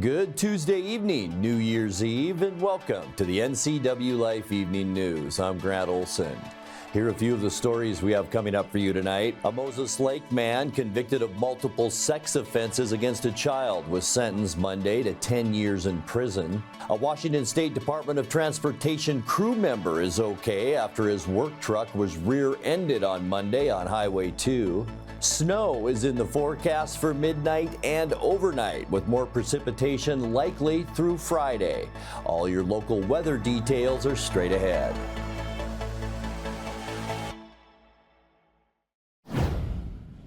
Good Tuesday evening, New Year's Eve, and welcome to the NCWLIFE Evening News. I'm Grant Olson. Here are a few of the stories we have coming up for you tonight. A Moses Lake man convicted of multiple sex offenses against a child was sentenced Monday to 10 years in prison. A Washington State Department of Transportation crew member is okay after his work truck was rear-ended on Monday on Highway 2. Snow is in the forecast for midnight and overnight, with more precipitation likely through Friday. All your local weather details are straight ahead.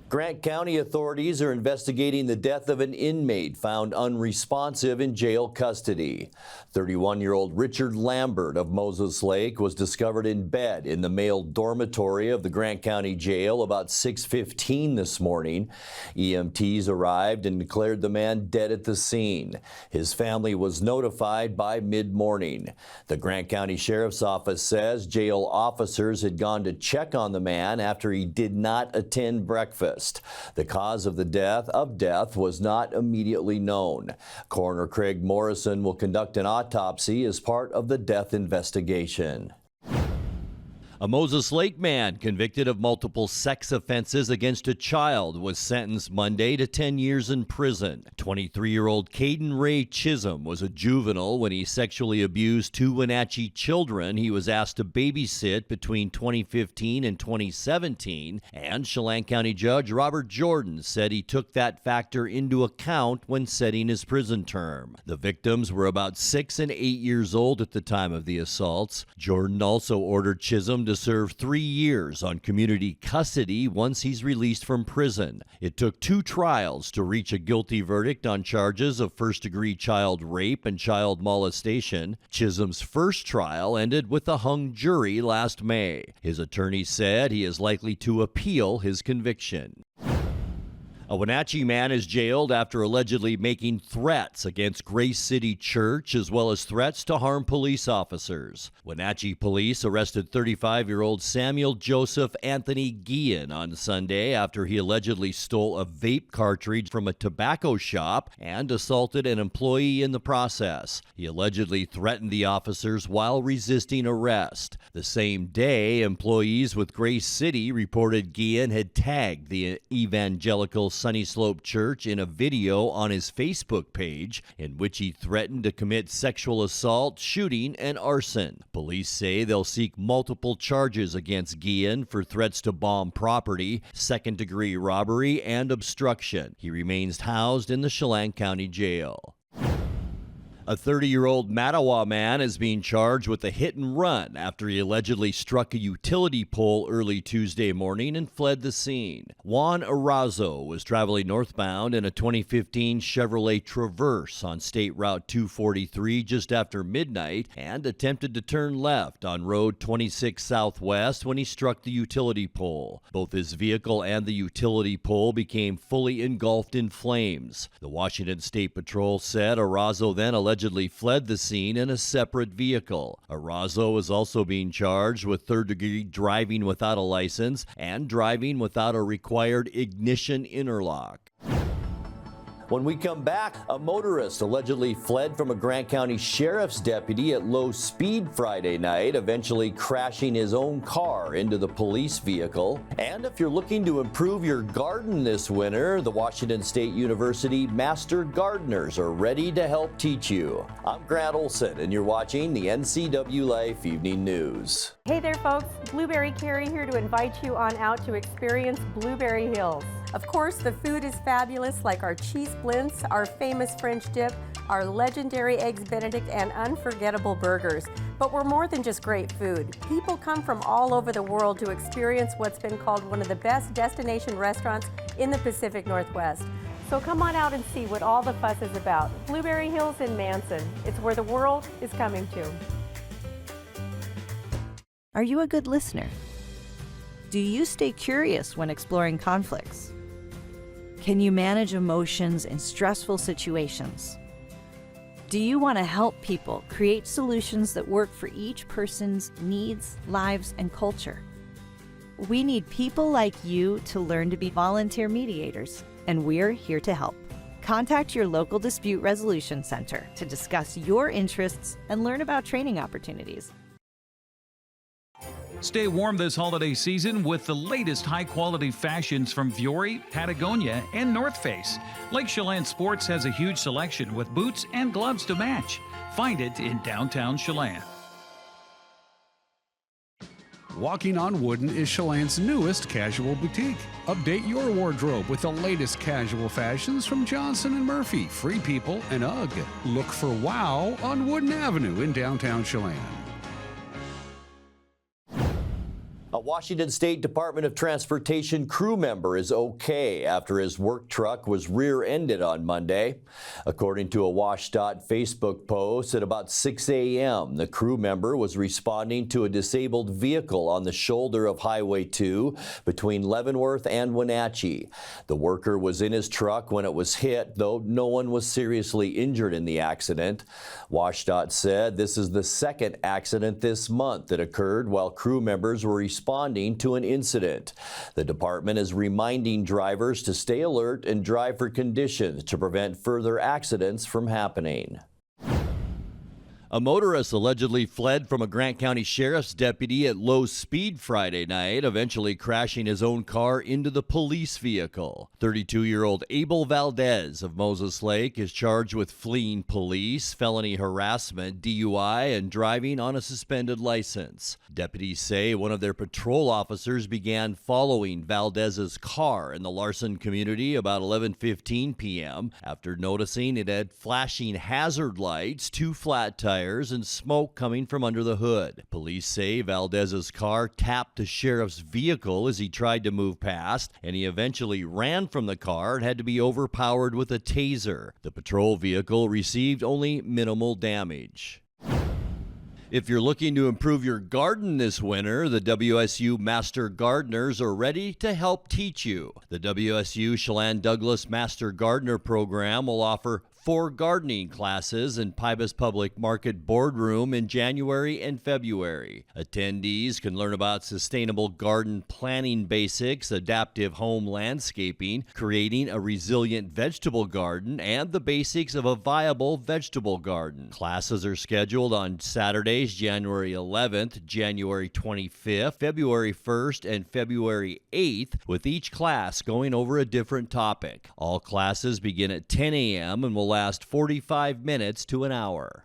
Grant County authorities are investigating the death of an inmate found unresponsive in jail custody. 31-year-old Richard Lambert of Moses Lake was discovered in bed in the male dormitory of the Grant County Jail about 6:15 this morning. EMTs arrived and declared the man dead at the scene. His family was notified by mid-morning. The Grant County Sheriff's Office says jail officers had gone to check on the man after he did not attend breakfast. The cause of the death was not immediately known. Coroner Craig Morrison will conduct an autopsy as part of the death investigation. A Moses Lake man convicted of multiple sex offenses against a child was sentenced Monday to 10 years in prison. 23-year-old Caden Ray Chisholm was a juvenile when he sexually abused two Wenatchee children he was asked to babysit between 2015 and 2017, and Chelan County Judge Robert Jordan said he took that factor into account when setting his prison term. The victims were about 6 and 8 years old at the time of the assaults. Jordan also ordered Chisholm to serve 3 years on community custody once he's released from prison. It took 2 trials to reach a guilty verdict on charges of first-degree child rape and child molestation. Chisholm's first trial ended with a hung jury last May. His attorney said he is likely to appeal his conviction. A Wenatchee man is jailed after allegedly making threats against Grace City Church as well as threats to harm police officers. Wenatchee police arrested 35-year-old Samuel Joseph Anthony Guillen on Sunday after he allegedly stole a vape cartridge from a tobacco shop and assaulted an employee in the process. He allegedly threatened the officers while resisting arrest. The same day, employees with Grace City reported Guillen had tagged the evangelical Sunny Slope Church in a video on his Facebook page in which he threatened to commit sexual assault, shooting, and arson. Police say they'll seek multiple charges against Guillen for threats to bomb property, second-degree robbery, and obstruction. He remains housed in the Chelan County Jail. A 30-year-old Mattawa man is being charged with a hit and run after he allegedly struck a utility pole early Tuesday morning and fled the scene. Juan Arazo was traveling northbound in a 2015 Chevrolet Traverse on State Route 243 just after midnight and attempted to turn left on Road 26 Southwest when he struck the utility pole. Both his vehicle and the utility pole became fully engulfed in flames. The Washington State Patrol said Arazo then allegedly fled the scene in a separate vehicle. Arazo is also being charged with third-degree driving without a license and driving without a required ignition interlock. When we come back, a motorist allegedly fled from a Grant County Sheriff's deputy at low speed Friday night, eventually crashing his own car into the police vehicle. And if you're looking to improve your garden this winter, the Washington State University Master Gardeners are ready to help teach you. I'm Grant Olson, and you're watching the NCWLIFE Evening News. Hey there, folks. Blueberry Carrie here to invite you on out to experience Blueberry Hills. Of course, the food is fabulous, like our cheese blintz, our famous French dip, our legendary Eggs Benedict, and unforgettable burgers. But we're more than just great food. People come from all over the world to experience what's been called one of the best destination restaurants in the Pacific Northwest. So come on out and see what all the fuss is about. Blueberry Hills in Manson. It's where the world is coming to. Are you a good listener? Do you stay curious when exploring conflicts? Can you manage emotions in stressful situations? Do you want to help people create solutions that work for each person's needs, lives, and culture? We need people like you to learn to be volunteer mediators, and we're here to help. Contact your local dispute resolution center to discuss your interests and learn about training opportunities. Stay warm this holiday season with the latest high-quality fashions from Vuori, Patagonia, and North Face. Lake Chelan Sports has a huge selection with boots and gloves to match. Find it in downtown Chelan. Walking on Wooden is Chelan's newest casual boutique. Update your wardrobe with the latest casual fashions from Johnson & Murphy, Free People, and UGG. Look for WOW on Wooden Avenue in downtown Chelan. A Washington State Department of Transportation crew member is okay after his work truck was rear-ended on Monday. According to a WashDo Facebook post, at about 6 a.m., the crew member was responding to a disabled vehicle on the shoulder of Highway 2 between Leavenworth and Wenatchee. The worker was in his truck when it was hit, though no one was seriously injured in the accident. WashDo said this is the second accident this month that occurred while crew members were responding to an incident. The department is reminding drivers to stay alert and drive for conditions to prevent further accidents from happening. A motorist allegedly fled from a Grant County Sheriff's deputy at low speed Friday night, eventually crashing his own car into the police vehicle. 32-year-old Abel Valdez of Moses Lake is charged with fleeing police, felony harassment, DUI, and driving on a suspended license. Deputies say one of their patrol officers began following Valdez's car in the Larson community about 11:15 p.m. after noticing it had flashing hazard lights, two flat tires, and smoke coming from under the hood. Police say Valdez's car tapped the sheriff's vehicle as he tried to move past, and he eventually ran from the car and had to be overpowered with a taser. The patrol vehicle received only minimal damage. If you're looking to improve your garden this winter, the WSU Master Gardeners are ready to help teach you. The WSU Chelan Douglas Master Gardener program will offer 4 gardening classes in Pybus Public Market Boardroom in January and February. Attendees can learn about sustainable garden planning basics, adaptive home landscaping, creating a resilient vegetable garden, and the basics of a viable vegetable garden. Classes are scheduled on Saturdays, January 11th, January 25th, February 1st, and February 8th, with each class going over a different topic. All classes begin at 10 a.m. and will last 45 minutes to an hour.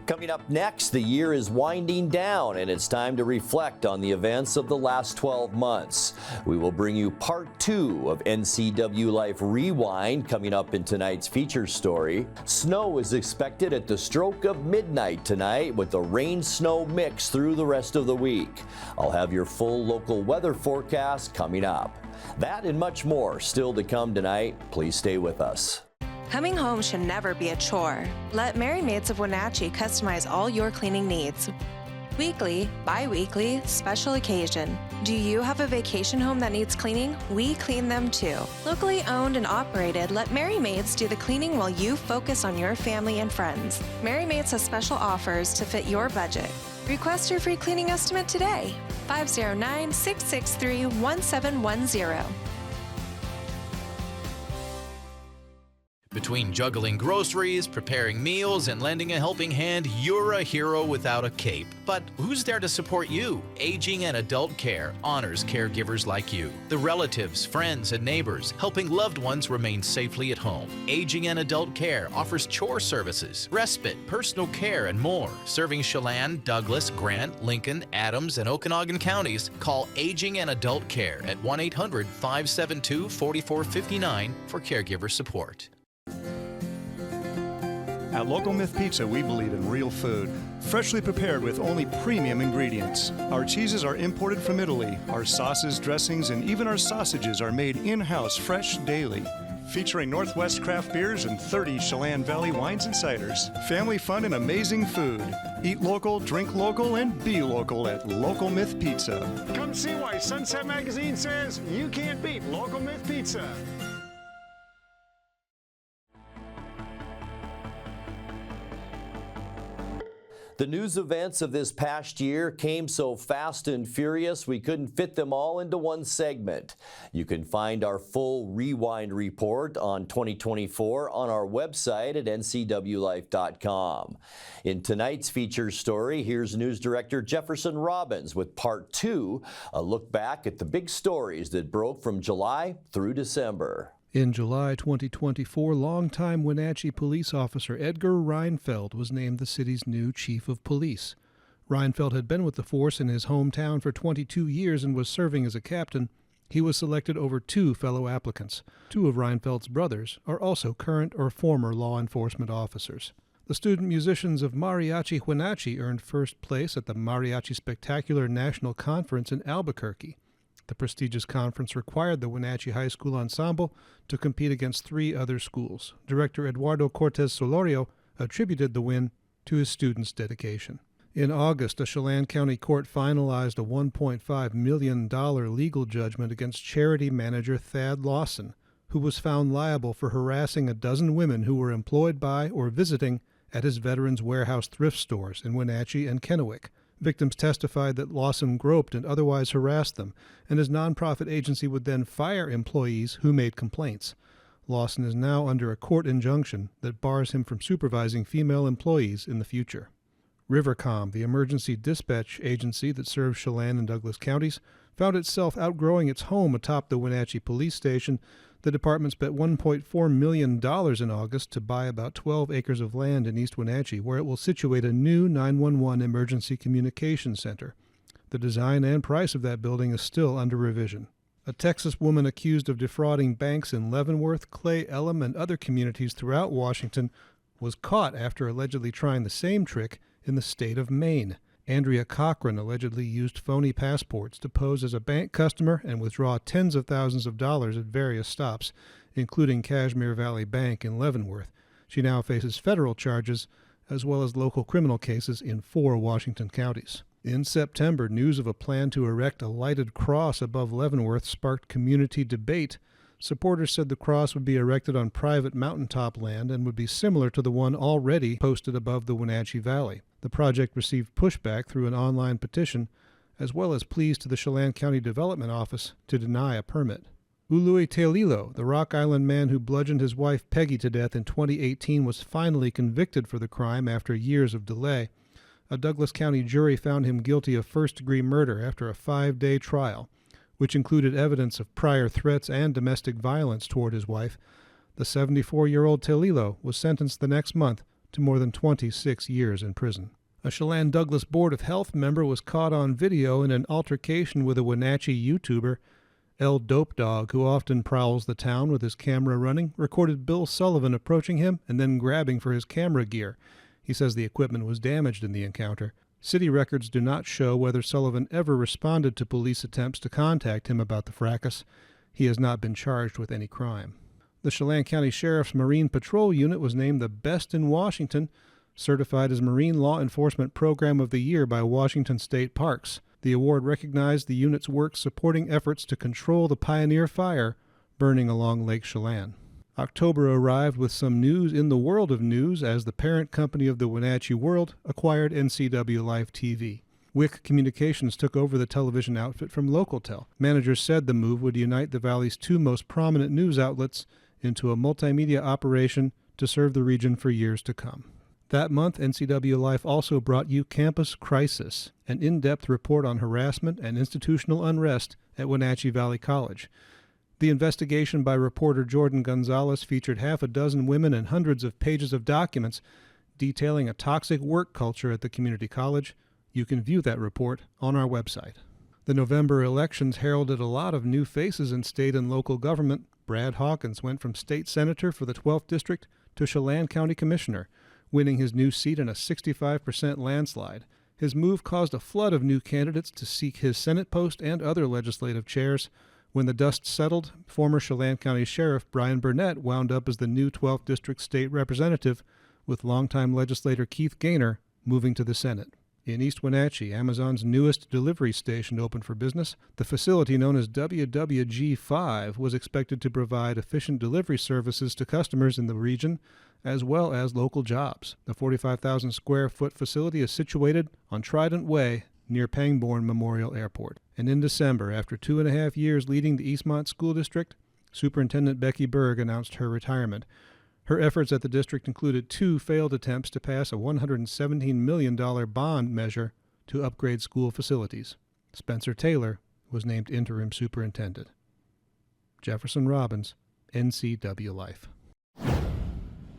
Coming up next, the year is winding down and it's time to reflect on the events of the last 12 months. We will bring you part 2 of NCWLIFE Rewind coming up in tonight's feature story. Snow is expected at the stroke of midnight tonight with the rain-snow mix through the rest of the week. I'll have your full local weather forecast coming up. That and much more still to come tonight. Please stay with us. Coming home should never be a chore. Let Merry Maids of Wenatchee customize all your cleaning needs. Weekly, bi-weekly, special occasion. Do you have a vacation home that needs cleaning? We clean them too. Locally owned and operated, let Merry Maids do the cleaning while you focus on your family and friends. Merry Maids has special offers to fit your budget. Request your free cleaning estimate today. 509-663-1710. Between juggling groceries, preparing meals, and lending a helping hand, you're a hero without a cape. But who's there to support you? Aging and Adult Care honors caregivers like you, the relatives, friends, and neighbors, helping loved ones remain safely at home. Aging and Adult Care offers chore services, respite, personal care, and more. Serving Chelan, Douglas, Grant, Lincoln, Adams, and Okanagan counties, call Aging and Adult Care at 1-800-572-4459 for caregiver support. At Local Myth Pizza, we believe in real food, freshly prepared with only premium ingredients. Our cheeses are imported from Italy. Our sauces, dressings, and even our sausages are made in-house fresh daily. Featuring Northwest craft beers and 30 Chelan Valley wines and ciders. Family fun and amazing food. Eat local, drink local, and be local at Local Myth Pizza. Come see why Sunset Magazine says you can't beat Local Myth Pizza. The news events of this past year came so fast and furious we couldn't fit them all into one segment. You can find our full Rewind report on 2024 on our website at NCWLIFE.com. In tonight's feature story, here's News Director Jefferson Robbins with Part 2, a look back at the big stories that broke from July through December. In July 2024, longtime Wenatchee police officer Edgar Reinfeld was named the city's new chief of police. Reinfeld had been with the force in his hometown for 22 years and was serving as a captain. He was selected over 2 fellow applicants. 2 of Reinfeld's brothers are also current or former law enforcement officers. The student musicians of Mariachi Wenatchee earned first place at the Mariachi Spectacular National Conference in Albuquerque. The prestigious conference required the Wenatchee High School Ensemble to compete against 3 other schools. Director Eduardo Cortez Solorio attributed the win to his students' dedication. In August, a Chelan County court finalized a $1.5 million legal judgment against charity manager Thad Lawson, who was found liable for harassing a dozen women who were employed by or visiting at his Veterans Warehouse thrift stores in Wenatchee and Kennewick. Victims testified that Lawson groped and otherwise harassed them, and his nonprofit agency would then fire employees who made complaints. Lawson is now under a court injunction that bars him from supervising female employees in the future. Rivercom, the emergency dispatch agency that serves Chelan and Douglas counties, found itself outgrowing its home atop the Wenatchee police station. The department spent $1.4 million in August to buy about 12 acres of land in East Wenatchee, where it will situate a new 911 emergency communications center. The design and price of that building is still under revision. A Texas woman accused of defrauding banks in Leavenworth, Clay, Elm, and other communities throughout Washington was caught after allegedly trying the same trick in the state of Maine. Andrea Cochran allegedly used phony passports to pose as a bank customer and withdraw tens of thousands of dollars at various stops, including Cashmere Valley Bank in Leavenworth. She now faces federal charges as well as local criminal cases in 4 Washington counties. In September, news of a plan to erect a lighted cross above Leavenworth sparked community debate. Supporters said the cross would be erected on private mountaintop land and would be similar to the one already posted above the Wenatchee Valley. The project received pushback through an online petition, as well as pleas to the Chelan County Development Office to deny a permit. Ului Teililo, the Rock Island man who bludgeoned his wife Peggy to death in 2018, was finally convicted for the crime after years of delay. A Douglas County jury found him guilty of first-degree murder after a 5-day trial, which included evidence of prior threats and domestic violence toward his wife. The 74-year-old Teililo was sentenced the next month to more than 26 years in prison. A Chelan Douglas Board of Health member was caught on video in an altercation with a Wenatchee YouTuber. El Dope Dog, who often prowls the town with his camera running, recorded Bill Sullivan approaching him and then grabbing for his camera gear. He says the equipment was damaged in the encounter. City records do not show whether Sullivan ever responded to police attempts to contact him about the fracas. He has not been charged with any crime. The Chelan County Sheriff's Marine Patrol Unit was named the best in Washington, certified as Marine Law Enforcement Program of the Year by Washington State Parks. The award recognized the unit's work supporting efforts to control the Pioneer Fire burning along Lake Chelan. October arrived with some news in the world of news as the parent company of the Wenatchee World acquired NCWLIFE TV. WIC Communications took over the television outfit from Localtel. Managers said the move would unite the Valley's 2 most prominent news outlets into a multimedia operation to serve the region for years to come. That month, NCWLIFE also brought you Campus Crisis, an in-depth report on harassment and institutional unrest at Wenatchee Valley College. The investigation by reporter Jordan Gonzalez featured half a dozen women and hundreds of pages of documents detailing a toxic work culture at the community college. You can view that report on our website. The November elections heralded a lot of new faces in state and local government. Brad Hawkins went from state senator for the 12th district to Chelan County commissioner, winning his new seat in a 65% landslide. His move caused a flood of new candidates to seek his Senate post and other legislative chairs. When the dust settled, former Chelan County Sheriff Brian Burnett wound up as the new 12th District State Representative, with longtime legislator Keith Gaynor moving to the Senate. In East Wenatchee, Amazon's newest delivery station opened for business. The facility, known as WWG5, was expected to provide efficient delivery services to customers in the region, as well as local jobs. The 45,000 square foot facility is situated on Trident Way near Pangbourne Memorial Airport. And in December, after 2.5 years leading the Eastmont School District, Superintendent Becky Berg announced her retirement. Her efforts at the district included 2 failed attempts to pass a $117 million bond measure to upgrade school facilities. Spencer Taylor was named interim superintendent. Jefferson Robbins, NCWLIFE.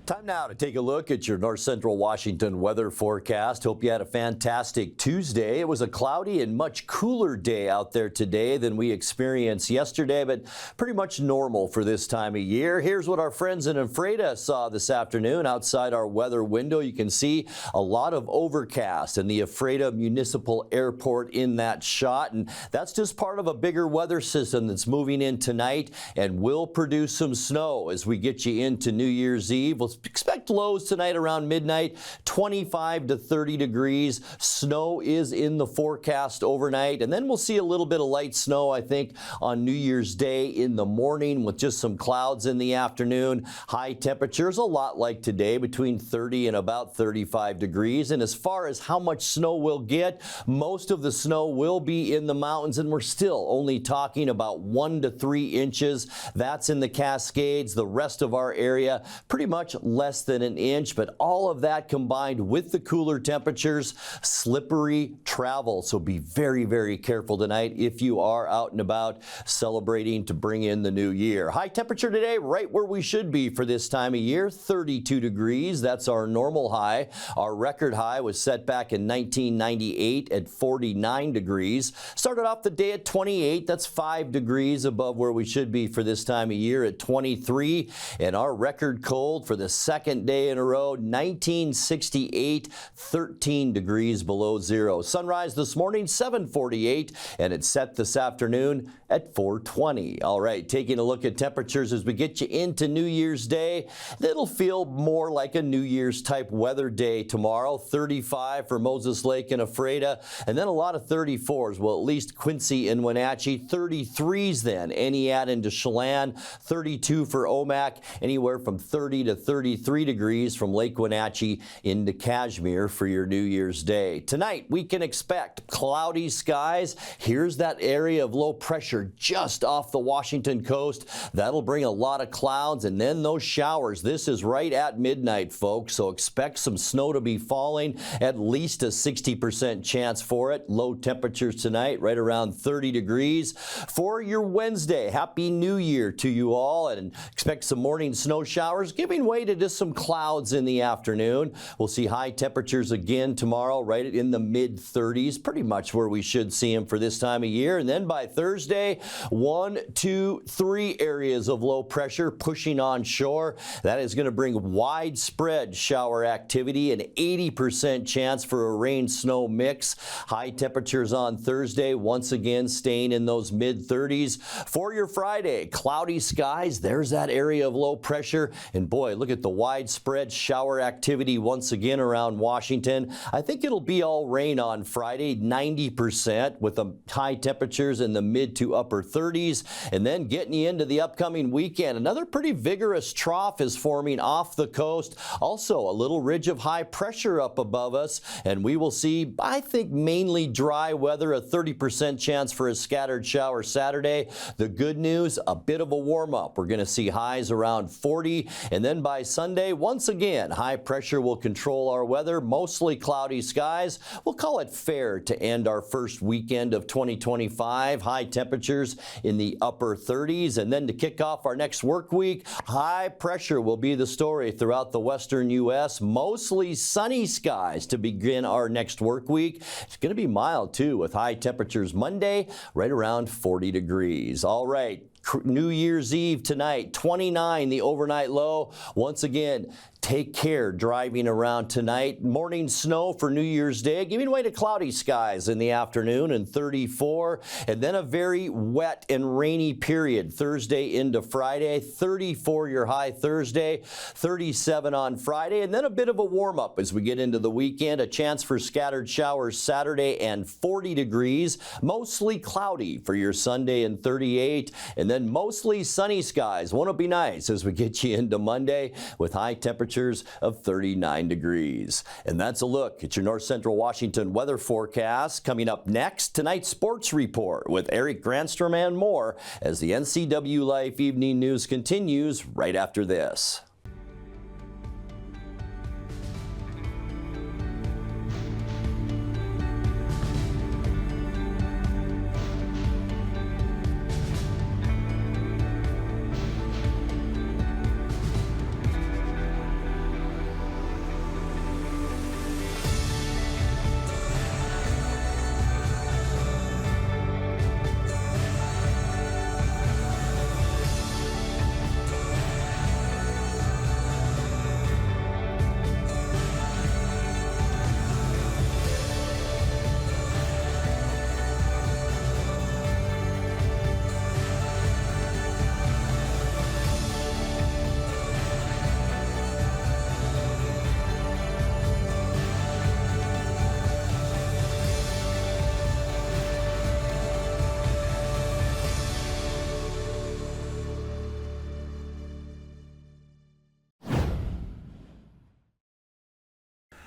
Time now to take a look at your north central Washington weather forecast. Hope you had a fantastic Tuesday. It was a cloudy and much cooler day out there today than we experienced yesterday, but pretty much normal for this time of year. Here's what our friends in Ephrata saw this afternoon. Outside our weather window, you can see a lot of overcast and the Ephrata Municipal Airport in that shot. And that's just part of a bigger weather system that's moving in tonight and will produce some snow as we get you into New Year's Eve. We'll expect lows tonight around midnight, 25 to 30 degrees. Snow is in the forecast overnight, and then we'll see a little bit of light snow, I think, on New Year's Day in the morning with just some clouds in the afternoon. High temperatures a lot like today, between 30 and about 35 degrees. And as far as how much snow we'll get, most of the snow will be in the mountains, and we're still only talking about 1 to 3 inches. That's in the Cascades. The rest of our area, pretty much less than an inch, but all of that combined with the cooler temperatures, slippery travel. So be very, very careful tonight if you are out and about celebrating to bring in the new year. High temperature today, right where we should be for this time of year, 32 degrees. That's our normal high. Our record high was set back in 1998 at 49 degrees. Started off the day at 28. That's 5 degrees above where we should be for this time of year at 23. And our record cold for the second day in a row, 1968, 13 degrees below zero. Sunrise this morning, 7:48, and it set this afternoon at 4:20. All right, taking a look at temperatures as we get you into New Year's Day. It'll feel more like a New Year's type weather day tomorrow. 35 for Moses Lake and Ephrata, and then a lot of 34s. Well, at least Quincy and Wenatchee. 33s then. Entiat into Chelan. 32 for Omak. Anywhere from 30 to 33 degrees from Lake Wenatchee into Cashmere for your New Year's Day. Tonight, we can expect cloudy skies. Here's that area of low pressure just off the Washington coast. That'll bring a lot of clouds and then those showers. This is right at midnight, folks, so expect some snow to be falling, at least a 60% chance for it. Low temperatures tonight, right around 30 degrees. For your Wednesday, Happy New Year to you all, and expect some morning snow showers, giving way to just some clouds in the afternoon. We'll see high temperatures again tomorrow, right in the mid-30s, pretty much where we should see them for this time of year. And then by Thursday, 1, 2, 3 areas of low pressure pushing on shore. That is going to bring widespread shower activity, an 80% chance for a rain-snow mix. High temperatures on Thursday, once again staying in those mid-30s. For your Friday, cloudy skies. There's that area of low pressure. And boy, look at the widespread shower activity once again around Washington. I think it'll be all rain on Friday, 90% with the high temperatures in the mid to upper 30s. And then getting you into the upcoming weekend, another pretty vigorous trough is forming off the coast. Also, a little ridge of high pressure up above us. And we will see, I think, mainly dry weather, a 30% chance for a scattered shower Saturday. The good news, a bit of a warm up. We're going to see highs around 40. And then by Sunday, once again, high pressure will control our weather, mostly cloudy skies. We'll call it fair to end our first weekend of 2025. High temperatures in the upper 30s. And then to kick off our next work week, high pressure will be the story throughout the western U.S. Mostly sunny skies to begin our next work week. It's going to be mild too, with high temperatures Monday right around 40 degrees. All right. New Year's Eve tonight, 29 the overnight low. Once again, take care driving around tonight. Morning snow for New Year's Day, giving way to cloudy skies in the afternoon and 34. And then a very wet and rainy period Thursday into Friday. 34 your high Thursday, 37 on Friday. And then a bit of a warm up as we get into the weekend. A chance for scattered showers Saturday and 40 degrees. Mostly cloudy for your Sunday and 38. And then mostly sunny skies. Won't it be nice as we get you into Monday with high temperatures of 39 degrees. And that's a look at your North Central Washington weather forecast. Coming up next, tonight's sports report with Eric Granstrom and more as the NCWLIFE Evening News continues right after this.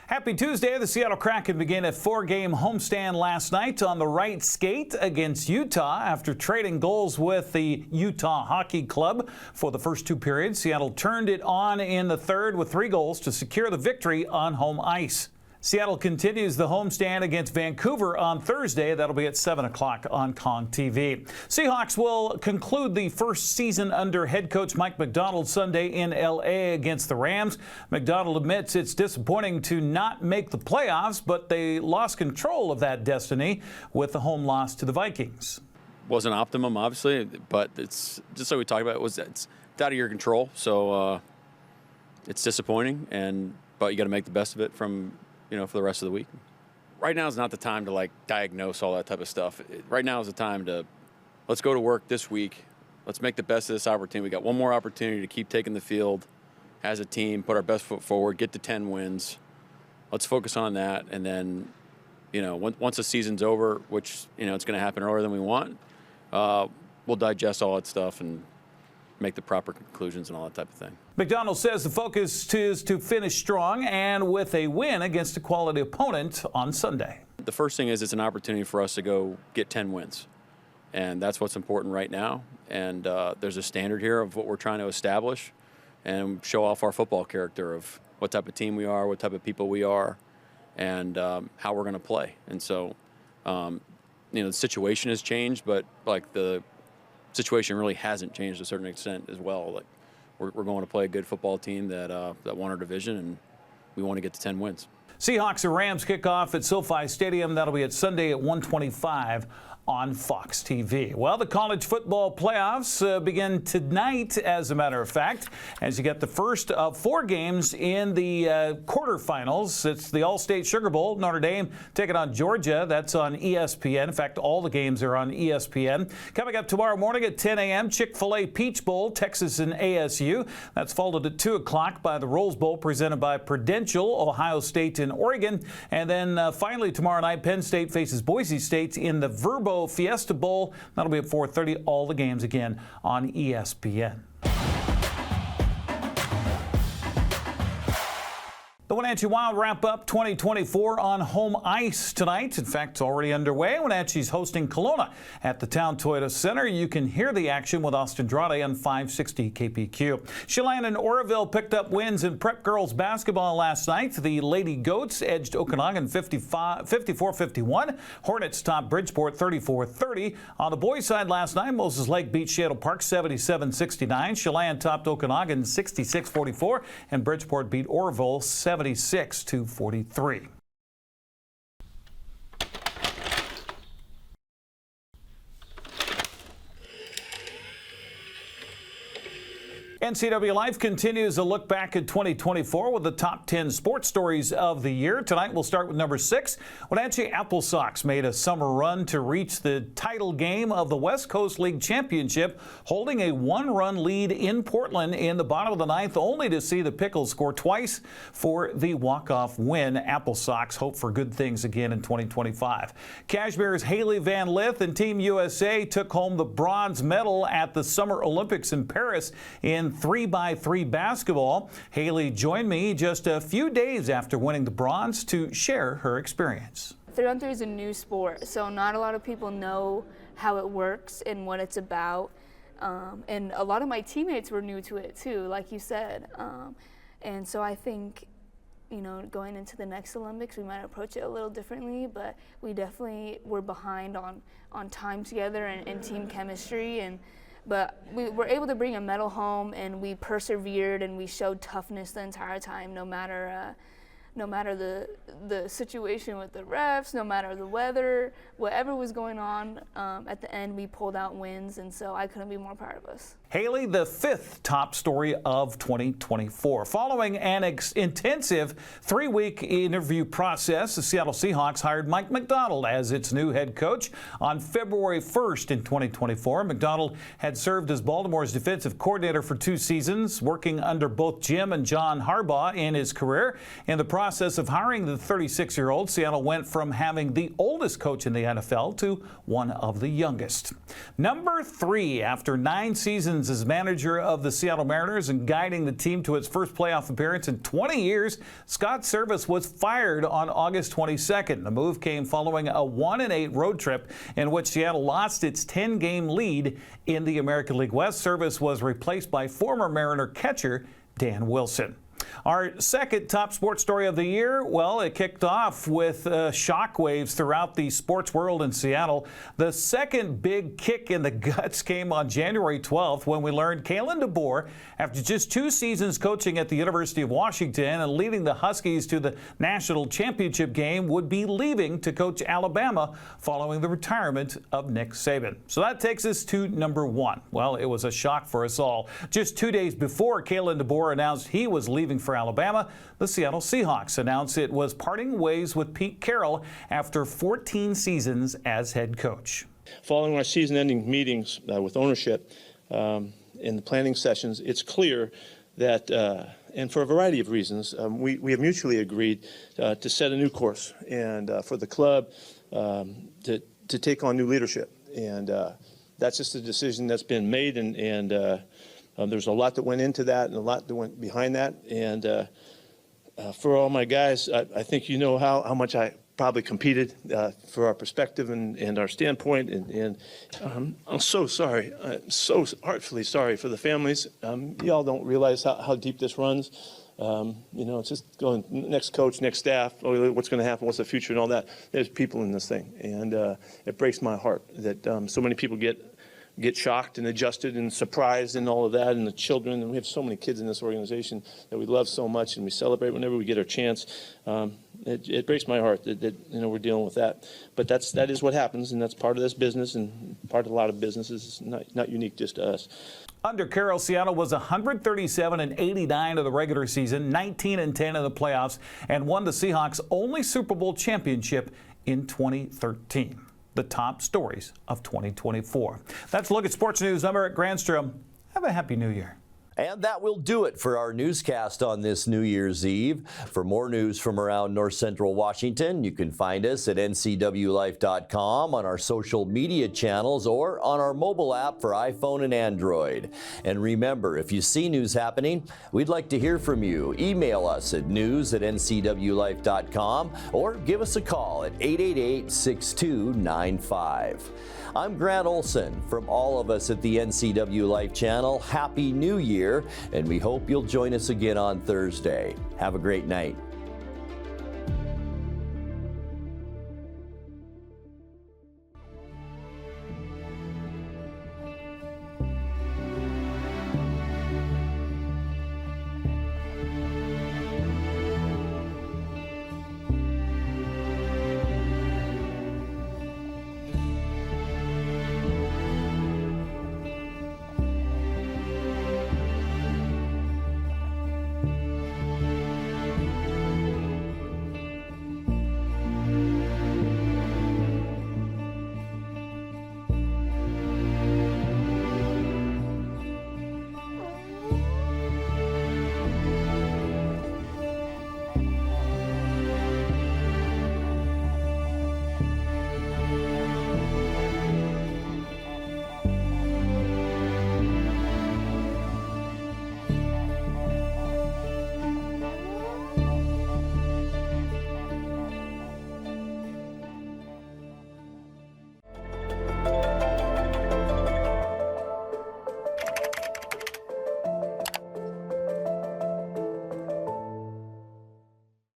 Happy Tuesday. The Seattle Kraken began a 4-game homestand last night on the right skate against Utah after trading goals with the Utah Hockey Club for the first 2 periods. Seattle turned it on in the third with 3 goals to secure the victory on home ice. Seattle continues the homestand against Vancouver on Thursday. That'll be at 7 o'clock on Kong TV. Seahawks will conclude the first season under head coach Mike Macdonald Sunday in L.A. against the Rams. Macdonald admits it's disappointing to not make the playoffs, but they lost control of that destiny with the home loss to the Vikings. Wasn't optimum, obviously, but it's just like we talked about. It's out of your control, so it's disappointing. But you got to make the best of it from for the rest of the week. Right now is not the time to diagnose all that type of stuff. Right now is the time to let's go to work this week. Let's make the best of this opportunity. We got one more opportunity to keep taking the field as a team, put our best foot forward, get to 10 wins. Let's focus on that. And then, once the season's over, which, it's going to happen earlier than we want, we'll digest all that stuff and make the proper conclusions and all that type of thing. McDonald says the focus is to finish strong and with a win against a quality opponent on Sunday. The first thing is it's an opportunity for us to go get 10 wins. And that's what's important right now. And there's a standard here of what we're trying to establish and show off our football character of what type of team we are, what type of people we are, and how we're going to play. And so, the situation has changed, but the situation really hasn't changed to a certain extent as well. We're going to play a good football team that won our division, and we want to get to 10 wins. Seahawks and Rams kick off at SoFi Stadium. That'll be at Sunday at 1:25 on Fox TV. Well, the college football playoffs begin tonight, as a matter of fact, as you get the first of 4 games in the quarterfinals. It's the All-State Sugar Bowl. Notre Dame taking on Georgia. That's on ESPN. In fact, all the games are on ESPN. Coming up tomorrow morning at 10 a.m., Chick-fil-A Peach Bowl, Texas and ASU. That's followed at 2 o'clock by the Rose Bowl presented by Prudential, Ohio State and Oregon. And then finally tomorrow night, Penn State faces Boise State in the Verbo Fiesta Bowl. That'll be at 4:30. All the games again on ESPN. The Wenatchee Wild wrap up 2024 on home ice tonight. In fact, it's already underway. Wenatchee's hosting Kelowna at the Town Toyota Center. You can hear the action with Austin Drade on 560 KPQ. Chelan and Oroville picked up wins in prep girls basketball last night. The Lady Goats edged Okanagan 54-51. Hornets topped Bridgeport 34-30. On the boys' side last night, Moses Lake beat Shadow Park 77-69. Chelan topped Okanagan 66-44, and Bridgeport beat Oroville 76-43. NCW Life continues a look back at 2024 with the top 10 sports stories of the year. Tonight we'll start with number 6. Wenatchee Apple Sox made a summer run to reach the title game of the West Coast League Championship, holding a 1-run lead in Portland in the bottom of the 9th, only to see the Pickles score twice for the walk-off win. Apple Sox hope for good things again in 2025. Cashmere's Haley Van Lith and Team USA took home the bronze medal at the Summer Olympics in Paris in 3x3 basketball. Haley joined me just a few days after winning the bronze to share her experience. 3-on-3 is a new sport, so not a lot of people know how it works and what it's about. And a lot of my teammates were new to it too, like you said. And so I think, you know, going into the next Olympics, we might approach it a little differently, but we definitely were behind on time together and team chemistry. But we were able to bring a medal home, and we persevered and we showed toughness the entire time, no matter the situation with the refs, no matter the weather, whatever was going on. At the end, we pulled out wins, and so I couldn't be more proud of us. Haley, the 5th top story of 2024. Following an intensive 3-week interview process, the Seattle Seahawks hired Mike Macdonald as its new head coach on February 1st in 2024. Macdonald had served as Baltimore's defensive coordinator for 2 seasons, working under both Jim and John Harbaugh in his career. In the process of hiring the 36-year-old, Seattle went from having the oldest coach in the NFL to one of the youngest. Number 3, after 9 seasons as manager of the Seattle Mariners and guiding the team to its first playoff appearance in 20 years, Scott Service was fired on August 22nd. The move came following a 1-8 road trip in which Seattle lost its 10-game lead in the American League West. Service was replaced by former Mariner catcher Dan Wilson. Our second top sports story of the year, well, it kicked off with shockwaves throughout the sports world in Seattle. The second big kick in the guts came on January 12th when we learned Kalen DeBoer, after just 2 seasons coaching at the University of Washington and leading the Huskies to the national championship game, would be leaving to coach Alabama following the retirement of Nick Saban. So that takes us to number 1. Well, it was a shock for us all. Just 2 days before Kalen DeBoer announced he was leaving for Alabama, the Seattle Seahawks announced it was parting ways with Pete Carroll after 14 seasons as head coach. Following our season-ending meetings with ownership in the planning sessions, it's clear that, and for a variety of reasons, we have mutually agreed to set a new course and for the club to take on new leadership. And that's just a decision that's been made, and there's a lot that went into that and a lot that went behind that. And for all my guys, I think you know how much I probably competed for our perspective and our standpoint. And I'm so sorry. I'm so heartfully sorry for the families. Y'all don't realize how deep this runs. You know, it's just going next coach, next staff, what's going to happen, what's the future and all that. There's people in this thing. And it breaks my heart that so many people get shocked and adjusted and surprised and all of that, and the children, and we have so many kids in this organization that we love so much and we celebrate whenever we get our chance. It breaks my heart that you know, we're dealing with that, but that is what happens, and that's part of this business and part of a lot of businesses. It's not unique just to us. Under Carroll, Seattle was 137-89 of the regular season, 19-10 in the playoffs, and won the Seahawks' only Super Bowl championship in 2013. The top stories of 2024. That's a look at sports news. I'm Eric Granstrom. Have a happy New Year. And that will do it for our newscast on this New Year's Eve. For more news from around North Central Washington, you can find us at NCWLIFE.com, on our social media channels, or on our mobile app for iPhone and Android. And remember, if you see news happening, we'd like to hear from you. Email us at news@NCWLIFE.com or give us a call at 888-6295. I'm Grant Olson. From all of us at the NCW Life channel, Happy New Year, and we hope you'll join us again on Thursday. Have a great night.